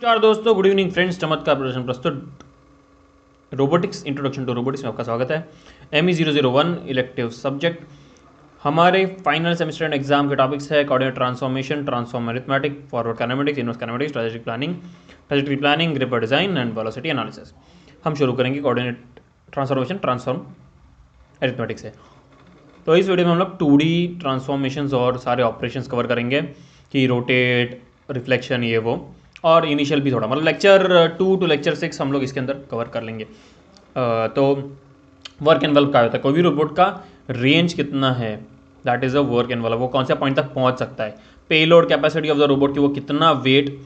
नमस्कार दोस्तों, good evening friends. चमत्कार प्रदर्शन प्रस्तुत रोबोटिक्स इंट्रोडक्शन टू रोबोटिक्स में आपका स्वागत है। ME001 इलेक्टिव सब्जेक्ट हमारे फाइनल सेमेस्टर एंड एग्जाम के टॉपिक्स है coordinate transformation, transform arithmetic, forward kinematics, inverse kinematics, trajectory planning, gripper design and velocity analysis. हम शुरू करेंगे कोऑर्डिनेट ट्रांसफॉर्मेशन, ट्रांसफॉर्म अरिथमेटिक से। तो इस वीडियो में हम लोग 2D ट्रांसफॉर्मेशंस और सारे ऑपरेशंस कवर करेंगे कि रोटेट, रिफ्लेक्शन, ये वो, और इनिशियल भी थोड़ा, मतलब लेक्चर 2 to लेक्चर 6 हम लोग इसके अंदर कवर कर लेंगे। तो वर्क एनवेलप क्या होता है, कोई भी रोबोट का रेंज कितना है, that is a work envelope. वो कौन से पॉइंट तक पहुंच सकता है, payload capacity of the robot की, वो कितना वेट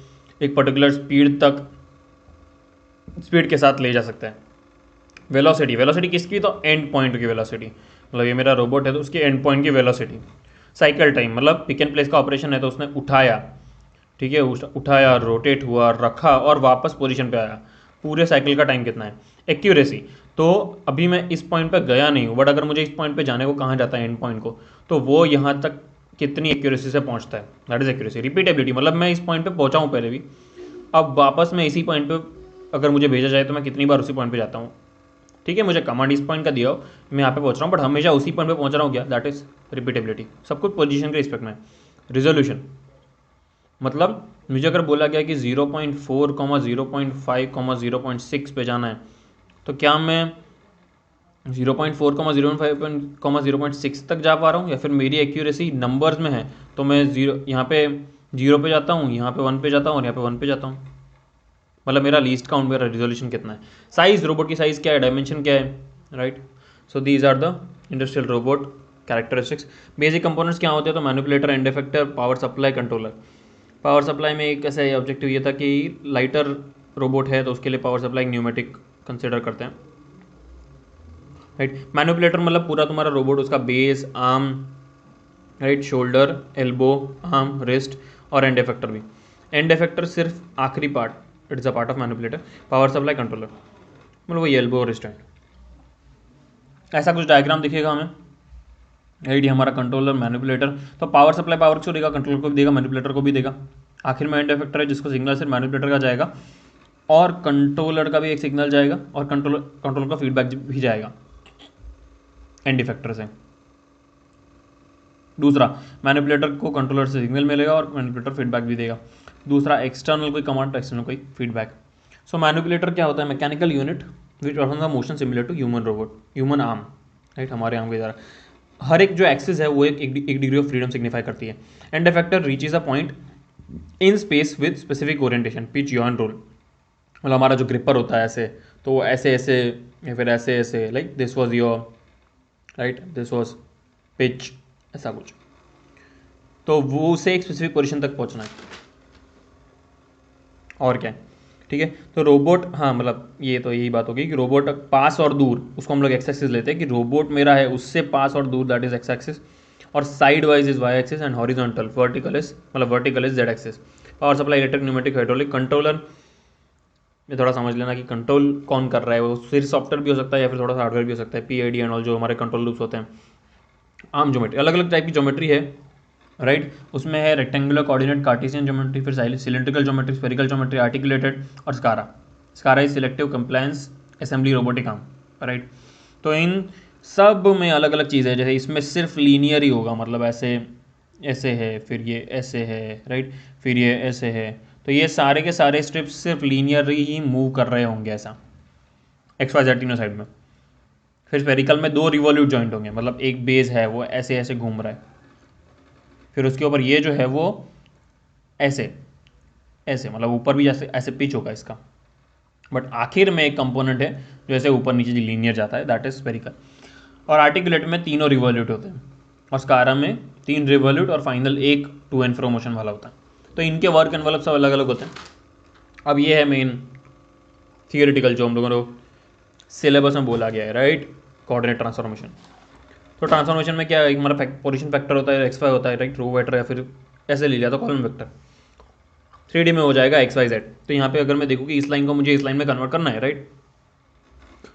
एक पर्टिकुलर स्पीड के साथ ले जा सकता है। वेलोसिटी, वेलोसिटी किसकी, तो एंड पॉइंट की वेलोसिटी, मतलब ये मेरा रोबोट है तो उसके एंड पॉइंट की वेलोसिटी। साइकिल टाइम, मतलब पिक एंड प्लेस का ऑपरेशन है तो उसने उठाया, ठीक है, उठाया, रोटेट हुआ, रखा और वापस पोजीशन पे आया, पूरे साइकिल का टाइम कितना है। एक्यूरेसी, तो अभी मैं इस पॉइंट पे गया नहीं हूँ, बट अगर मुझे इस पॉइंट पे जाने को कहाँ जाता है, एंड पॉइंट को, तो वो यहाँ तक कितनी एक्यूरेसी से पहुँचता है, दैट इज़ एक्यूरेसी। रिपीटेबिलिटी, मतलब मैं इस पॉइंट पे पहुँचा हूँ पहले भी, अब वापस मैं इसी पॉइंट पे अगर मुझे भेजा जाए तो मैं कितनी बार उसी पॉइंट पे जाता हूँ। ठीक है, मुझे कमांड इस पॉइंट का दिया हो, मैं यहाँ पे पहुँच रहा हूँ, बट हमेशा उसी पॉइंट पे पहुँच रहा हूँ क्या, दैट इज़ रिपीटेबिलिटी। सब कुछ पोजीशन के रिस्पेक्ट में। रिजोल्यूशन, मतलब मुझे अगर बोला गया कि 0.4, 0.5, 0.6 पे जाना है, तो क्या मैं 0.4, 0.5, 0.6 तक जा पा रहा हूँ, या फिर मेरी एक्यूरेसी नंबर्स में है तो मैं यहाँ पे 0 पे जाता हूँ, यहाँ पे 1 पे जाता हूँ और यहाँ पे 1 पे जाता हूँ, मतलब मेरा लीस्ट काउंट, मेरा रिजोल्यूशन कितना है। साइज, रोबोट की साइज़ क्या है, डायमेंशन क्या है, right. So these are the industrial robot characteristics. Basic components क्या होते हैं, तो manipulator, end effector, power supply, controller. Power supply में एक ऐसा ऑब्जेक्टिव ये था कि लाइटर रोबोट है तो उसके लिए पावर सप्लाई न्यूमेटिक कंसिडर करते हैं, राइट। मैनिपुलेटर मतलब पूरा तुम्हारा रोबोट, उसका base, arm, right, shoulder, elbow, arm, wrist और एंड इफेक्टर भी। एंड इफेक्टर सिर्फ आखिरी part, it is a part of manipulator. Power supply, controller, मतलब वही एल्बो, रिस्ट, एंड। ऐसा कुछ डायग्राम दिखेगा हमें, राइट। ये हमारा कंट्रोलर, मैनिपुलेटर, तो पावर सप्लाई पावर को देगा, कंट्रोलर को भी देगा, मैनिपुलेटर को भी देगा। आखिर में एंड इफेक्टर है जिसको सिग्नल सिर्फ मैनिपुलेटर का जाएगा और कंट्रोलर का भी एक सिग्नल जाएगा और कंट्रोलर का फीडबैक भी जाएगा एंड इफेक्टर से। दूसरा, मैनिपुलेटर को कंट्रोलर से सिग्नल मिलेगा और मैनिपुलेटर फीडबैक भी देगा। दूसरा, एक्सटर्नल कोई कमांड, एक्सटर्नल कोई फीडबैक। सो मैनिपुलेटर क्या होता है, mechanical unit which perform the motion similar to human robot, human arm, right, हमारे आर्म की तरह। हर एक जो एक्सिस है वो एक डिग्री ऑफ फ्रीडम सिग्निफाई करती है। And effector reaches a point in space with specific orientation, pitch, याव एंड रोल। मतलब हमारा जो ग्रिपर होता है ऐसे, तो वो ऐसे ऐसे या फिर ऐसे ऐसे, like this was your, right, this was pitch, ऐसा कुछ, तो वो उसे एक स्पेसिफिक पोजीशन तक पहुंचना है, और क्या है, ठीक है। तो रोबोट, हाँ, मतलब ये तो यही बात होगी कि रोबोट पास और दूर, उसको हम लोग एक्स एक्सिस लेते हैं कि रोबोट मेरा है उससे पास और दूर, दैट इज एक्स एक्सिस, और side wise is Y axis and horizontal, vertical is, मतलब vertical is Z axis. Power supply, electric, pneumatic, hydraulic. Controller में थोड़ा समझ लेना कि कंट्रोल कौन कर रहा है, वो सिर्फ सॉफ्टवेयर भी हो सकता है या फिर थोड़ा सा हार्डवेयर भी हो सकता है, PID एंड ऑल, जो हमारे कंट्रोल लूप्स होते हैं। आम ज्योमेट्री, अलग अलग टाइप की ज्योमेट्री है, राइट। उसमें है रेक्टेंगुलर, कोऑर्डिनेट, कार्टेशियन ज्योमेट्री, फिर cylindrical geometry, spherical geometry, articulated और SCARA. SCARA is selective compliance assembly robotic arm, right. तो इन सब में अलग अलग चीज़ है, जैसे इसमें सिर्फ लीनियर ही होगा, मतलब ऐसे ऐसे है, फिर ये ऐसे है, राइट, फिर ये ऐसे है, तो ये सारे के सारे स्ट्रिप्स सिर्फ लीनियर ही मूव कर रहे होंगे, ऐसा XYZ तीनों साइड में। फिर स्फेरिकल में 2 रिवॉल्यूट जॉइंट होंगे, मतलब एक बेस है वो ऐसे ऐसे घूम रहा है, फिर उसके ऊपर ये जो है वो ऐसे ऐसे, मतलब ऊपर भी जैसे ऐसे पिच होगा इसका, बट आखिर में एक कंपोनेंट है जो ऐसे ऊपर नीचे लीनियर जाता है, दैट इज स्फेरिकल। और आर्टिकुलेट में 3 रिवॉल्यूट होते हैं, और स्कारा में 3 रिवॉल्यूट और फाइनल एक टू एंड फ्रो मोशन वाला होता है। तो इनके वर्क एनवलप सब अलग अलग होते हैं। अब ये है मेन थियोरिटिकल जो हम लोगों को सिलेबस में बोला गया है, राइट, कोऑर्डिनेट ट्रांसफॉर्मेशन। तो ट्रांसफॉर्मेशन में क्या है, हमारा पोजीशन फैक्टर होता है, XY होता है, राइट, रो वेक्टर या फिर ऐसे ले लिया तो कॉलम वेक्टर। 3D में हो जाएगा XYZ। तो यहाँ पे अगर मैं देखूँ कि इस लाइन को मुझे इस लाइन में कन्वर्ट करना है, राइट,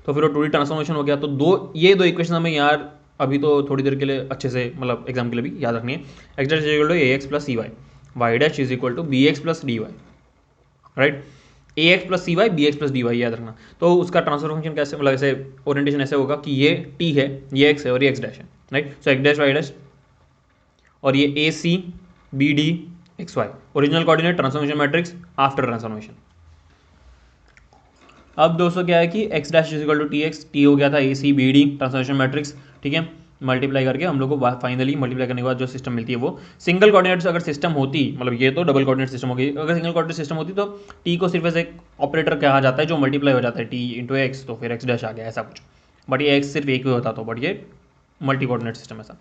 तो फिर वो 2D ट्रांसफॉर्मेशन हो गया। तो ये दो इक्वेशन हमें यार अभी तो थोड़ी देर के लिए अच्छे से, मतलब एग्जाम के लिए भी याद रखनी है। x dash is equal to AX plus CY, y dash is equal to BX plus DY, right. A X plus C Y B X plus D Y, याद रखना। तो उसका ट्रांसफर फंक्शन कैसे, मतलब ऐसे ओरिएंटेशन ऐसे होगा कि ये टी है, ये एक्स है और ये एक्स डैश है, right. So X dash Y dash और ये A C B D X Y, original coordinate transformation matrix after transformation. अब दोस्तों क्या है कि X dash is equal to T X, T हो गया था A C B D transformation matrix, ठीक है। मल्टीप्लाई करके हम लोग को फाइनली मल्टीप्लाई करने के बाद जो सिस्टम मिलती है वो सिंगल कोऑर्डिनेट अगर सिस्टम होती, मतलब ये तो डबल कोऑर्डिनेट सिस्टम होगी, अगर सिंगल कोऑर्डिनेट सिस्टम होती तो टी को सिर्फ ऐसे एक ऑपरेटर कहा जाता है जो मल्टीप्लाई हो जाता है, टी इंटू एक्स, तो फिर एक्स डैश आ गया ऐसा कुछ। बट ये एक्स सिर्फ एक ही होता, तो बट ये मल्टी कोऑर्डिनेट सिस्टम ऐसा।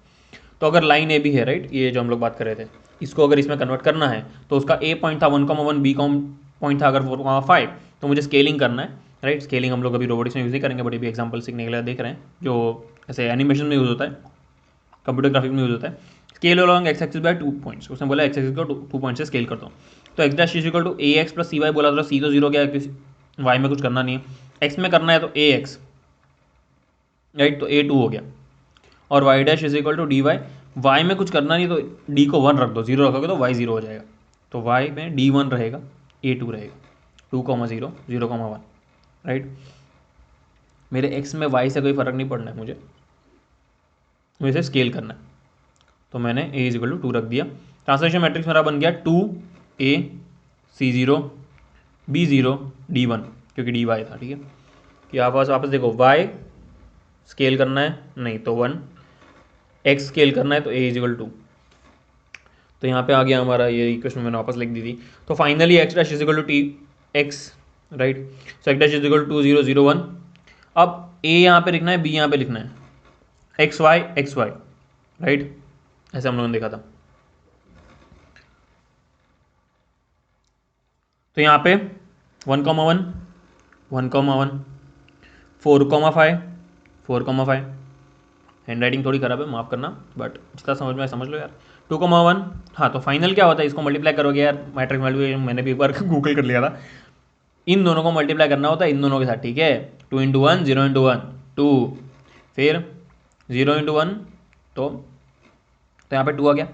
तो अगर लाइन ए भी है, राइट, ये जो हम लोग बात कर रहे थे, इसको अगर इसमें कन्वर्ट करना है तो उसका ए पॉइंट था 1,1, बी पॉइंट था अगर 4,5, तो मुझे स्केलिंग करना है, राइट। स्केलिंग हम लोग अभी रोबोटिक्स में यूज़ नहीं करेंगे, बट ये भी एग्जांपल सीखने के लिए देख रहे हैं, जो ऐसे एनिमेशन में यूज़ होता है, कंप्यूटर ग्राफिक में यूज़ होता है। Scale along X axis by 2 points, उसने बोला एक्स एक्सिस को 2 पॉइंट से स्केल कर दो। तो X dash equal to A X plus C Y बोला था, सी तो जीरो गया, वाई में कुछ करना नहीं है, एक्स में करना है तो ए एक्स, राइट, तो ए 2 हो गया, और Y dash is equal to D Y, Y में कुछ करना नहीं तो डी को 1 रख दो, 0 रखोगे तो वाई 0 हो जाएगा, तो वाई में डी 1 रहेगा, ए 2 रहेगा, 2,0 0,1, राइट। मेरे एक्स में वाई से कोई फर्क नहीं पड़ना है, मुझे इसे स्केल करना है, तो मैंने ए इज इक्वल टू 2 रख दिया। ट्रांसलेशन मैट्रिक्स मेरा बन गया 2a c0 b0 d1, क्योंकि डी वाई था, ठीक है। कि आप वापस देखो, वाई स्केल करना है नहीं तो 1, एक्स स्केल करना है तो ए इज इक्वल टू, तो यहाँ पे आ गया हमारा ये इक्वेशन, मैंने वापस लिख दी थी। तो finally X dash is equal to T X, right. So X dash is equal to 2 0 0 1। अब ए यहाँ पे लिखना है, बी यहाँ पे लिखना है, एक्स वाई, राइट, ऐसे हम लोगों ने देखा था। तो यहाँ पे 1,1 1,1 4,5 4,5, हैंड राइटिंग थोड़ी खराब है, माफ़ करना, बट जितना समझ में समझ लो यार। 2,1, हाँ, तो फाइनल क्या होता है, इसको मल्टीप्लाई करोगे यार, मैट्रिक्स मल्टीप्लिकेशन मैंने भी एक बार गूगल कर लिया था, इन दोनों को मल्टीप्लाई करना होता है इन दोनों के साथ, ठीक है। 2 × 1 0 × 1 2, फिर 0 × 1 तो यहाँ पे 2 आ गया,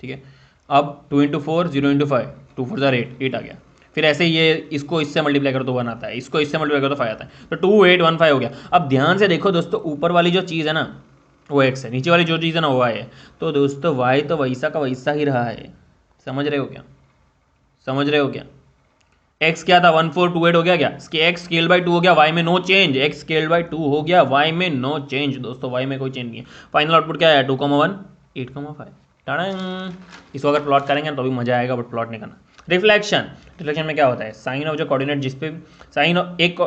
ठीक है। अब 2 × 4 0 × 5 2 4 8 8 आ गया, फिर ऐसे ये इसको इससे मल्टीप्लाई करो तो 1 आता है, इसको इससे मल्टीप्लाई करो तो 5 आता है, तो 2 8 1 5 हो गया। अब ध्यान से देखो दोस्तों, ऊपर वाली जो चीज़ है ना वो x है, नीचे वाली जो चीज़ है ना वो y है, तो दोस्तों y तो वैसा का वैसा ही रहा है, समझ रहे हो क्या, समझ रहे हो क्या। x क्या था 1428 हो गया, क्या x स्केल बाय 2 हो गया, y में no change, x scale by 2 हो गया, y में नो चेंज दोस्तों, y में कोई चेंज नहीं है। फाइनल आउटपुट क्या है 2,1 8,5, टाड़ांग। इसको अगर प्लॉट करेंगे तो भी मजा आएगा, बट प्लॉट नहीं करना। रिफ्लेक्शन में क्या होता है, साइन ऑफ जो कोऑर्डिनेट जिस पे साइन एक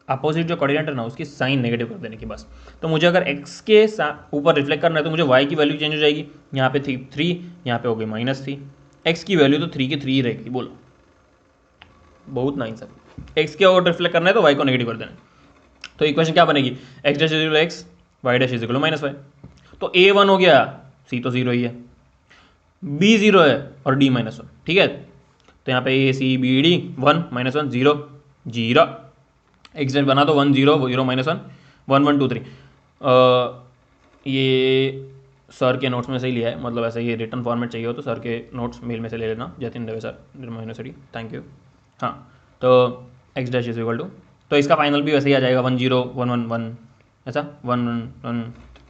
अपोजिट जो कोऑर्डिनेट है ना उसकी साइन नेगेटिव कर देने की बस। तो मुझे अगर x के ऊपर रिफ्लेक्ट करना है तो मुझे y की वैल्यू चेंज हो जाएगी, यहाँ पे थी 3, यहाँ पे हो गई -3, x की वैल्यू तो 3 की 3 रहेगी, बोलो बहुत नाइन सब। x के ऊपर रिफ्लेक्ट करना है तो y को नेगेटिव कर देना, तो इक्वेशन क्या बनेगी, x dash is equal to x, y dash is equal to -y। तो a 1 हो गया, c तो 0 ही है, b 0 है और d -1, ठीक है। तो यहाँ पे a c b d 1 -1 0 0, x dash बना तो 1 0 0 -1 1 1 2 3। ये सर के नोट्स में से ही लिया है, मतलब ऐसे ये रिटर्न फॉर्मेट चाहिए हो तो सर के नोट्स मेल में से ले लेना, Jatin Dave sir, university, thank you. हाँ, तो x dash is equal to, तो इसका फाइनल भी वैसे ही आ जाएगा 1 0 1 1 1, ऐसा 1 1 1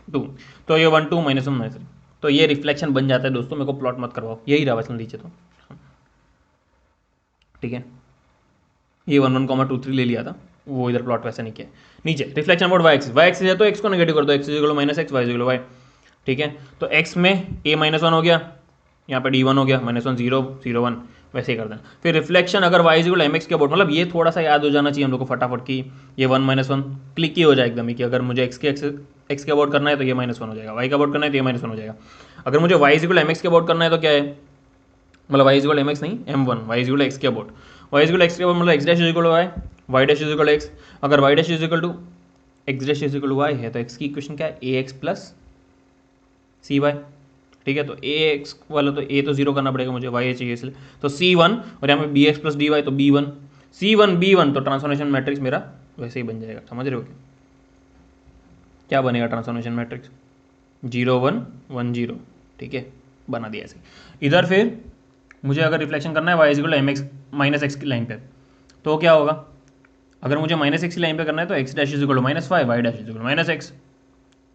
2, तो ये 1 2 -1 -3, तो ये रिफ्लेक्शन बन जाता है दोस्तों। मेरे को प्लॉट मत करवाओ, यही रहा वैसे नीचे तो, ठीक है। ये 1 1 2 3 ले लिया था, वो इधर प्लॉट वैसे नहीं किया। नीचे रिफ्लेक्शन अबाउट y एक्सिस है तो x को नेगेटिव कर दो, x is equal to -x, y is equal to y, ठीक है। तो x में a -1 हो गया, यहाँ पे d1 हो गया, -1 0 0 1, वैसे ही कर देना। फिर रिफ्लेक्शन अगर y is equal to mx के अबाउट, मतलब ये थोड़ा सा याद हो जाना चाहिए हम लोग को फटाफट की, ये 1 -1 क्लिक ही हो जाए एकदम ही, कि अगर मुझे x के अबाउट करना है तो ये -1 हो जाएगा, y के अबाउट करना है तो ये -1 हो जाएगा। अगर मुझे y is equal to mx के अबाउट करना है तो क्या है, मतलब y is equal to mx नहीं m1, y is equal to x के about, y is equal to x के अबाउट मतलब x dash is equal to y, y dash is equal to x। अगर y dash is equal to x dash is equal to y है तो x की equation क्या है, ax plus cy, ठीक है। तो ax वाला तो a तो 0 करना पड़ेगा मुझे, y चाहिए इसलिए, तो c1 और यहाँ पे bx प्लस dy तो b1 c1 b1, तो ट्रांसफॉर्मेशन मैट्रिक्स मेरा वैसे ही बन जाएगा, समझ रहे हो क्या बनेगा ट्रांसफॉर्मेशन मैट्रिक्स 0 1 1 0, ठीक है, बना दिया ऐसे। इधर फिर मुझे अगर रिफ्लेक्शन करना है Y is equal M X minus X की लाइन पे, तो क्या होगा, अगर मुझे माइनस एक्स की लाइन पे करना है तो X dash is equal minus Y, Y dash is equal minus X,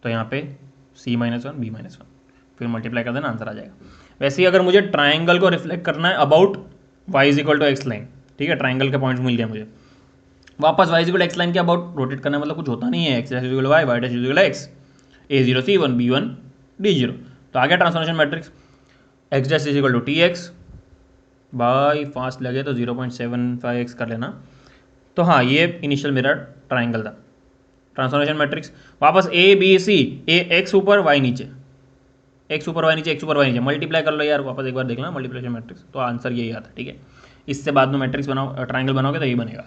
तो यहाँ पे C minus one B minus one, फिर मल्टीप्लाई कर देना, आंसर आ जाएगा। वैसे ही अगर मुझे ट्राइंगल को रिफ्लेक्ट करना है about Y is equal to X line, ठीक है, ट्राइंगल के पॉइंट मिल गया मुझे, वापस वाई इजिकल एक्स लाइन के अबाउट रोटेट करना, मतलब कुछ होता नहीं है, X dash is equal Y, Y dash is equal X, A zero C one B one D zero, तो आ गया transformation matrix. X dash is equal to T X, बाई फास्ट लगे तो 0.75x कर लेना। तो हाँ, ये इनिशियल मेरा ट्राइंगल था। ट्रांसफॉर्मेशन मैट्रिक्स वापस A B C, A X ऊपर वाई नीचे, एक्स ऊपर वाई नीचे, एक्स ऊपर वाई नीचे, मल्टीप्लाई कर लो यार, वापस एक बार देखना मल्टीप्लिकेशन मैट्रिक्स, तो आंसर यही आता है। ठीक है, इससे बाद में मैट्रिक्स बनाओ, ट्राइंगल बनाओगे तो ये बनेगा।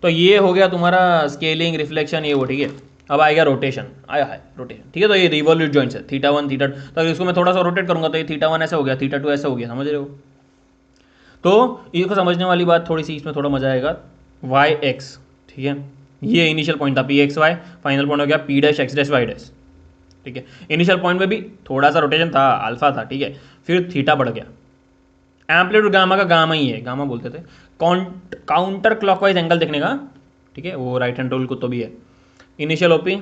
तो ये हो गया तुम्हारा स्केलिंग, रिफ्लेक्शन, ये वो। ठीक है, अब आएगा रोटेशन, आया है रोटेशन। ठीक है, तो ये रिवॉल्यूट जॉइंट्स है, थीटा वन थीटा, तो अगर इसको मैं थोड़ा सा रोटेट करूंगा तो ये थीटा वन ऐसे हो गया, थीटा टू ऐसे हो गया, समझ रहे हो। तो इसको समझने वाली बात थोड़ी सी, इसमें थोड़ा मजा आएगा, वाई एक्स, ठीक है, ये इनिशियल पॉइंट था P X Y, final point हो गया P dash X dash Y dash. ठीक है, इनिशियल पॉइंट में भी थोड़ा सा रोटेशन था, अल्फा था, ठीक है, फिर थीटा बढ़ गया, एम्पलीट्यूड गामा का गामा ही है, गामा बोलते थे, काउंटर क्लॉकवाइज एंगल देखने का, ठीक है, वो राइट हैंड रूल को तो भी है। Initial OP,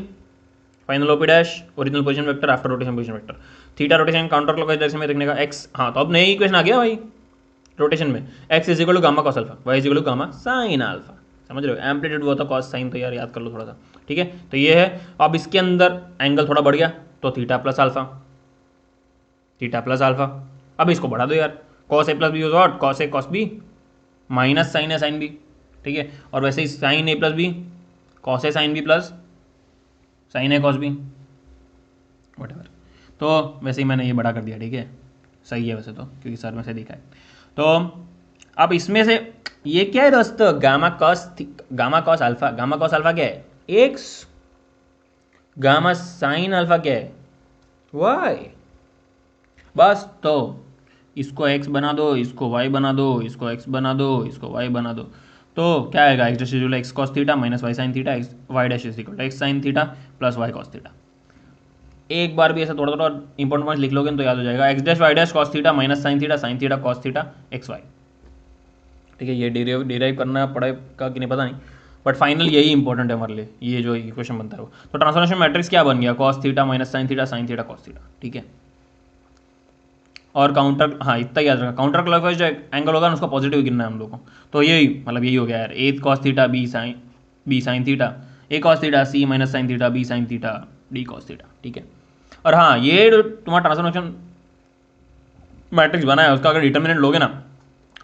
final OP dash, original position vector after rotation position vector, theta rotation counter clockwise direction में देखने का, एक्स, हाँ तो अब नई इक्वेशन आ गया भाई रोटेशन में, X is equal to gamma cos alpha, Y is equal to gamma sine alpha, समझ रहे हो, एम्पलीट्यूड वो था कॉस साइन, तो यार याद कर लो थोड़ा सा। ठीक है, तो ये है, अब इसके अंदर एंगल थोड़ा बढ़ गया तो theta plus alpha, theta plus alpha, अब इसको बढ़ा दो यार, cos A plus B what, cos A cos B minus sine A sine B, ठीक है, और वैसे ही sine A plus B, cos A sine B plus sine A cos B, whatever. तो वैसे ही मैंने ये बड़ा कर दिया, ठीक है, सही है वैसे तो, क्योंकि सर में से दिखा है। तो अब इसमें से ये क्या है दोस्त, gamma cos alpha, gamma cos alpha क्या है, एक्स, गामा साइन अल्फा क्या है, वाई, बस। तो इसको x बना दो, इसको y बना दो, इसको x बना दो, इसको y बना दो, तो क्या आएगा, X dash equal X cos theta minus Y sine theta, Y dash equal X sine theta plus Y cos theta. एक बार भी ऐसा थोड़ा थोड़ा इंपॉर्टेंट पॉइंट लिख लोगे तो याद हो जाएगा, X dash Y dash cos theta minus sine theta cos theta X Y. ठीक है, ये डिराइव करना पड़ेगा कि नहीं पता नहीं, बट फाइनल यही इंपॉर्टेंट है हमारे लिए, ये जो इक्वेशन बनता है वो। तो ट्रांसफॉर्मेशन मैट्रिक्स क्या बन गया, cos theta minus sine theta cos theta. ठीक है, और काउंटर, हाँ इतना याद रखा, काउंटर क्लॉकवाइज जो एंगल होगा ना उसको पॉजिटिव गिनना है हम लोग को, तो यही मतलब यही हो गया यार, A cos theta B sine theta, A cos theta C minus sine theta B sine theta D cos theta. ठीक है, और हाँ ये जो तुम्हारा ट्रांसफॉर्मेशन मैट्रिक्स बना है उसका अगर डिटर्मिनेंट लोगे ना,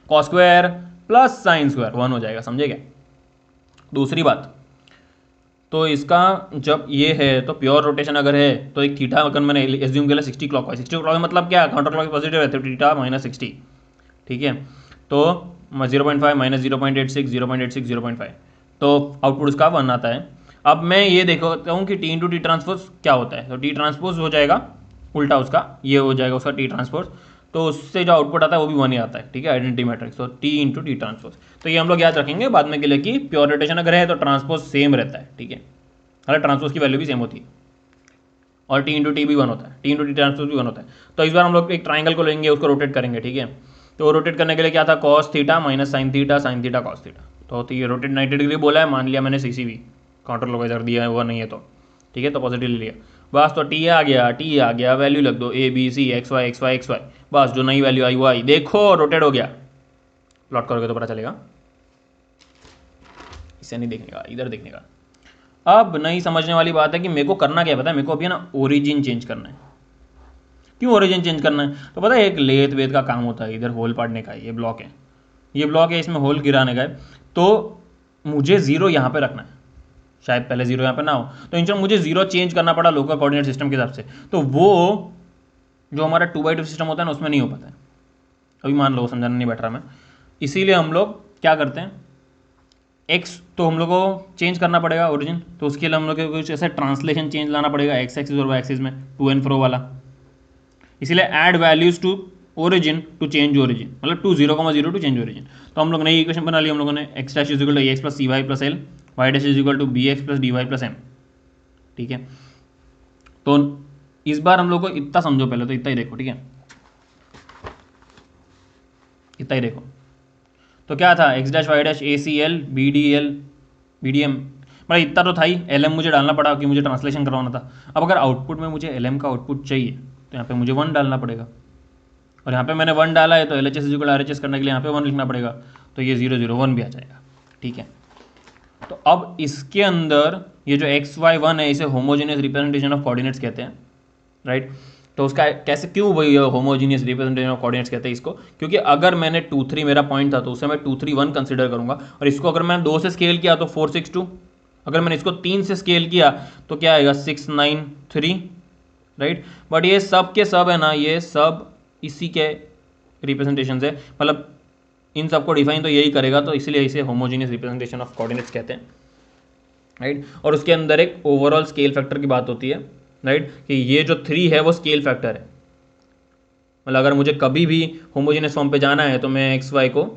cos square plus sine square 1 हो जाएगा, समझे क्या। दूसरी बात, तो इसका जब ये है तो प्योर रोटेशन अगर है तो एक थीटा अगर मैंने एज्यूम किया 60 क्लॉकवाइज, 60 क्लॉकवाइज मतलब क्या, काउंटर क्लॉकवाइज पॉजिटिव है तो थीटा माइनस 60। ठीक है, तो 0.5 माइनस 0.86 0.86 0.5, तो आउटपुट उसका 1 आता है। अब मैं ये देखता हूँ कि टी इंटू टी ट्रांसपोज क्या होता है, तो टी ट्रांसपोज हो जाएगा उल्टा उसका, ये हो जाएगा उसका टी ट्रांसपोज, तो उससे जो आउटपुट आता है वो भी 1 ही आता है। ठीक है, आइडेंटिटी मैट्रिक्स, तो टी इंटू टी ट्रांसपोज, तो ये हम लोग याद रखेंगे बाद में के लिए कि प्योर रोटेशन अगर है तो ट्रांसपोज सेम रहता है। ठीक है, अगर ट्रांसपोज की वैल्यू भी सेम होती है, और टी इंटू टी भी 1 होता है, टी इंटू टी ट्रांसपोज भी 1 होता है। तो इस बार हम लोग एक ट्राइंगल को लेंगे, उसको रोटेट करेंगे। ठीक है, तो रोटेट करने के लिए क्या था, cos theta minus sine theta cos theta, तो ये रोटेट 90 डिग्री बोला है, मान लिया मैंने सीसीवी काउंटर क्लॉकवाइज दिया है, वो नहीं है तो ठीक है, तो पॉजिटिव ले लिया बस, तो टी आ गया, वैल्यू लग दो A B C X Y बस, जो नई वैल्यू आई वो आई, देखो रोटेट हो गया, प्लॉट करोगे तो पता चलेगा, इसे नहीं देखने का, इधर देखने का। अब नई समझने वाली बात है कि मेरे को करना क्या पता है, मेरे को अभी ना ओरिजिन चेंज करना है। क्यों ओरिजिन चेंज करना है, तो पता है एक लेथ वेथ का काम होता है, इधर होल पाड़ने का है, ये ब्लॉक है, इसमें होल गिराने का है, तो मुझे जीरो यहाँ पे रखना है, शायद पहले जीरो यहाँ पे ना हो, तो इंशन मुझे जीरो चेंज करना पड़ा लोकल कोऑर्डिनेट सिस्टम के हिसाब से, तो वो जो हमारा 2x2 सिस्टम होता है ना उसमें नहीं हो पाता है, अभी मान लो समझाने नहीं बैठ रहा मैं, इसीलिए हम लोग क्या करते हैं, एक्स तो हम लोग को चेंज करना पड़ेगा ओरिजिन, तो उसके लिए हम लोग को कुछ ऐसा ट्रांसलेशन चेंज लाना पड़ेगा एक्स एक्सिस और वाई एक्सिस में, टू एंड फ्रो वाला, इसीलिए add values to origin to change origin, मतलब 2 0,0 टू चेंज ओरिजिन। तो हम लोग नई इक्वेशन बना ली हम लोगों ने, X dash is equal to X plus C Y plus L, Y dash is equal to B X plus D Y plus M. ठीक है, तो इस बार हम लोग को इतना समझो पहले, तो इतना ही देखो। ठीक है, इतना ही देखो। तो क्या था, X dash Y dash A C L B D L B D M, मतलब इतना तो था ही। एल एम मुझे डालना पड़ा क्योंकि मुझे ट्रांसलेशन करवाना था। अब अगर आउटपुट में मुझे एल एम का आउटपुट चाहिए तो यहाँ पे मुझे 1 डालना पड़ेगा, और यहाँ पे मैंने 1 डाला है तो L H S equal R H S करने के लिए यहाँ पे 1 लिखना पड़ेगा, तो ये 0 0 1 भी आ जाएगा। ठीक है, तो अब इसके अंदर ये जो एक्स वाई 1 है इसे होमोजेनियस रिप्रेजेंटेशन ऑफ कोऑर्डिनेट्स कहते हैं, राइट। तो उसका कैसे, क्यों भाई होमोजीनियस रिप्रेजेंटेशन ऑफ कोऑर्डिनेट्स कहते हैं इसको, क्योंकि अगर मैंने 2 3 मेरा पॉइंट था तो उसे मैं 2 3 1 कंसीडर करूंगा, और इसको अगर मैंने 2 से स्केल किया तो 4 6 2, अगर मैंने इसको 3 से स्केल किया तो क्या आएगा 6 9 3, राइट। बट ये सब के सब है ना, ये सब इसी के रिप्रेजेंटेशन है, मतलब इन सबको डिफाइन तो यही करेगा, तो इसलिए इसे होमोजीनियस रिप्रेजेंटेशन ऑफ कोऑर्डिनेट्स कहते हैं, राइट। और उसके अंदर एक ओवरऑल स्केल फैक्टर की बात होती है, राइट, कि ये जो 3 है वो स्केल फैक्टर है। मतलब अगर मुझे कभी भी होमोजीनियस फॉर्म पे जाना है तो मैं एक्स वाई को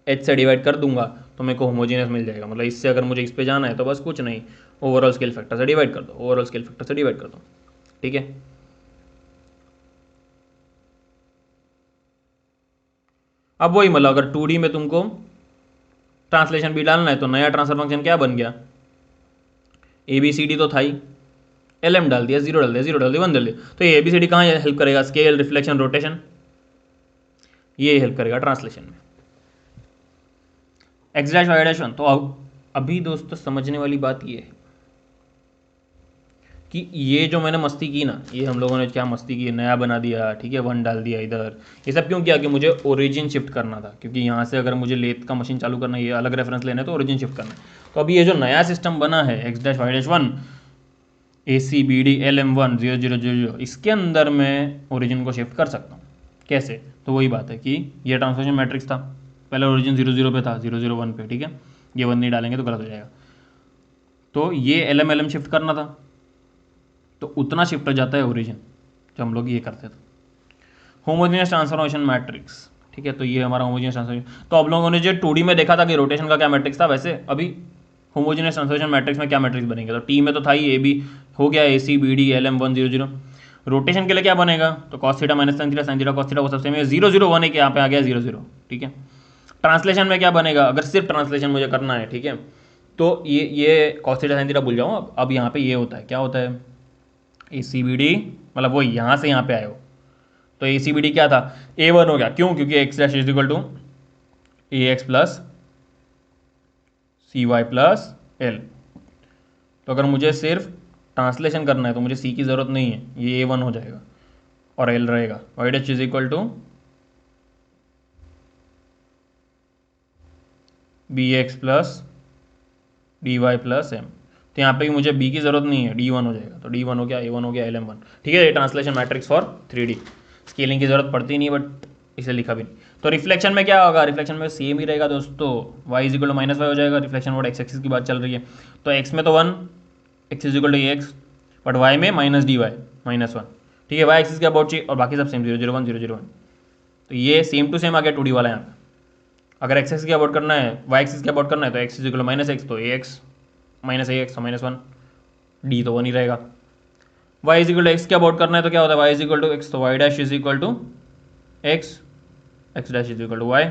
एच से डिवाइड कर दूंगा तो मेरे को होमोजीनियस मिल जाएगा। मतलब इससे अगर मुझे इस पे जाना है तो बस कुछ नहीं, ओवरऑल स्केल फैक्टर से डिवाइड कर दो, ओवरऑल स्केल फैक्टर से डिवाइड कर दो, ठीक है। अब वही मतलब अगर 2D में तुमको ट्रांसलेशन भी डालना है तो नया ट्रांसफर फंक्शन क्या बन गया, ए बी सी डी तो था ही, एल एम डाल दिया, 0 डाल दिया, 0 डाल दिया, 1 डाल दिया, तो ये ABCD कहाँ हेल्प करेगा, स्केल रिफ्लेक्शन रोटेशन, ये हेल्प करेगा ट्रांसलेशन में। एक्स डैश वाई डैश 1, तो अभी दोस्तों समझने वाली बात ये है कि ये जो मैंने मस्ती की ना, ये हम लोगों ने क्या मस्ती की, नया बना दिया, ठीक है, 1 डाल दिया इधर, ये सब क्यों किया कि मुझे ओरिजिन शिफ्ट करना था, क्योंकि यहाँ से अगर मुझे लेथ का मशीन चालू करना है, ये अलग रेफरेंस लेना है तो ओरिजिन शिफ्ट करना है। तो अभी ये जो नया सिस्टम बना है X dash Y dash 1 A C B D L M 1 0 0 0 0, इसके अंदर मैं ओरिजिन को शिफ्ट कर सकता हूँ। कैसे, तो वही बात है कि ये ट्रांसफॉर्मेशन मैट्रिक्स था, पहले ओरिजिन 0 0 पे था, 0 0 1 पे, ठीक है, ये 1 नहीं डालेंगे तो गलत हो जाएगा। तो ये एल एम शिफ्ट करना था, तो उतना शिफ्ट हो जाता है ओरिजिन, जो हम लोग ये करते थे। होमोजेनियस ट्रांसफॉर्मेशन मैट्रिक्स, ठीक है, तो ये हमारा होमोजेनियस ट्रांसफॉर्मेशन। तो आप लोगों ने जो 2D में देखा था कि रोटेशन का क्या मैट्रिक्स था, वैसे अभी होमोजेनियस ट्रांसफॉर्मेशन मैट्रिक्स में क्या मैट्रिक्स बनेंगे, तो टी में तो था ही ए बी, हो गया A C B D L M 1 0 0। Rotation के लिए क्या बनेगा, तो cos theta minus sine theta cos theta वो सबसे में 0 0 1 एक यहाँ पे आ गया 0 0, ठीक है। ट्रांसलेशन में क्या बनेगा, अगर सिर्फ ट्रांसलेशन मुझे करना है, ठीक है, तो ये कॉस थीटा साइन थीटा भूल जाऊँ, अब यहाँ पे ये होता है, क्या होता है, ए सी बी डी, मतलब वो यहाँ से यहाँ पे आए हो, तो ए सी बी डी क्या था, A1 हो गया, क्यों, क्योंकि X dash is equal to A X plus C Y plus L. तो अगर मुझे सिर्फ ट्रांसलेशन करना है तो मुझे सी की ज़रूरत नहीं है, ये A1 हो जाएगा और एल रहेगा, Y dash is equal to B X plus D Y plus M. तो यहाँ पे भी मुझे बी की ज़रूरत नहीं है, D1 हो जाएगा, तो D1 हो गया, A1 हो गया, LM1, ठीक है। ये translation matrix for 3D, scaling की ज़रूरत पड़ती नहीं, बट इसे लिखा भी नहीं। तो रिफ्लेक्शन में क्या होगा, रिफ्लेक्शन में सेम ही रहेगा दोस्तों, y is equal to minus Y हो जाएगा, रिफ्लेक्शन वर्ड एक्स एक्सिस की बात चल रही है, तो x में तो 1, x is equal to X, but y में माइनस डी वाई -1, ठीक है, y एक्सिस के अबाउट चाहिए और बाकी सब सेम 0 0 1 0 0 1, तो ये सेम टू सेम आ गया 2D वाला यहाँ पे। अगर x एक्सिस के अबाउट करना है, y एक्सिस के अबाउट करना है तो x is equal to minus X, तो ax minus A X -1, D तो 1 ही रहेगा। y is equal to X के अबाउट करना है तो क्या होता है, y is equal to X, तो y dash is equal to X, X dash is equal to Y,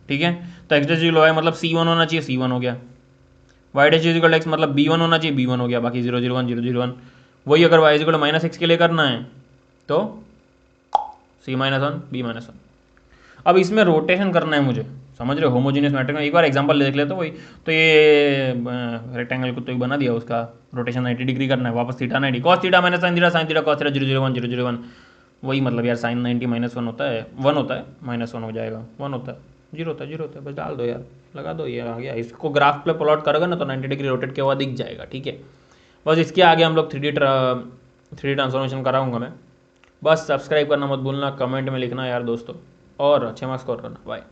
ठीक है। तो X dash is equal to Y मतलब C1 होना चाहिए, C1 हो गया, y dash is equal to x मतलब B1 होना चाहिए, B1 हो गया, बाकी 0 0 1 0 0 1। वही अगर y is equal to minus X के लिए करना है तो C -1 B -1। अब इसमें रोटेशन करना है मुझे, समझ रहे हो, होमोजीनियस मैट्रिक्स में एक बार एग्जांपल देख लेते, वही तो ये रेक्टेंगल को तो बना दिया, उसका रोटेशन 90 डिग्री करना है, वापस theta 90, cos theta minus sine theta cos theta 0 0 1 0 0 1, वही मतलब यार साइन 90 -1 होता है, 1 होता है, -1 हो जाएगा, 1 होता है, 0 होता है, 0 होता है, बस डाल दो यार, लगा दो, ये आ गया। इसको ग्राफ पे प्लॉट करोगे ना तो 90 डिग्री रोटेट किया हुआ दिख जाएगा, ठीक है। बस इसके आगे हम लोग 3D ट्रांसफॉर्मेशन कराऊंगा मैं। बस सब्सक्राइब करना मत भूलना, कमेंट में लिखना यार दोस्तों, और अच्छे मार्क्स स्कोर करना। बाय।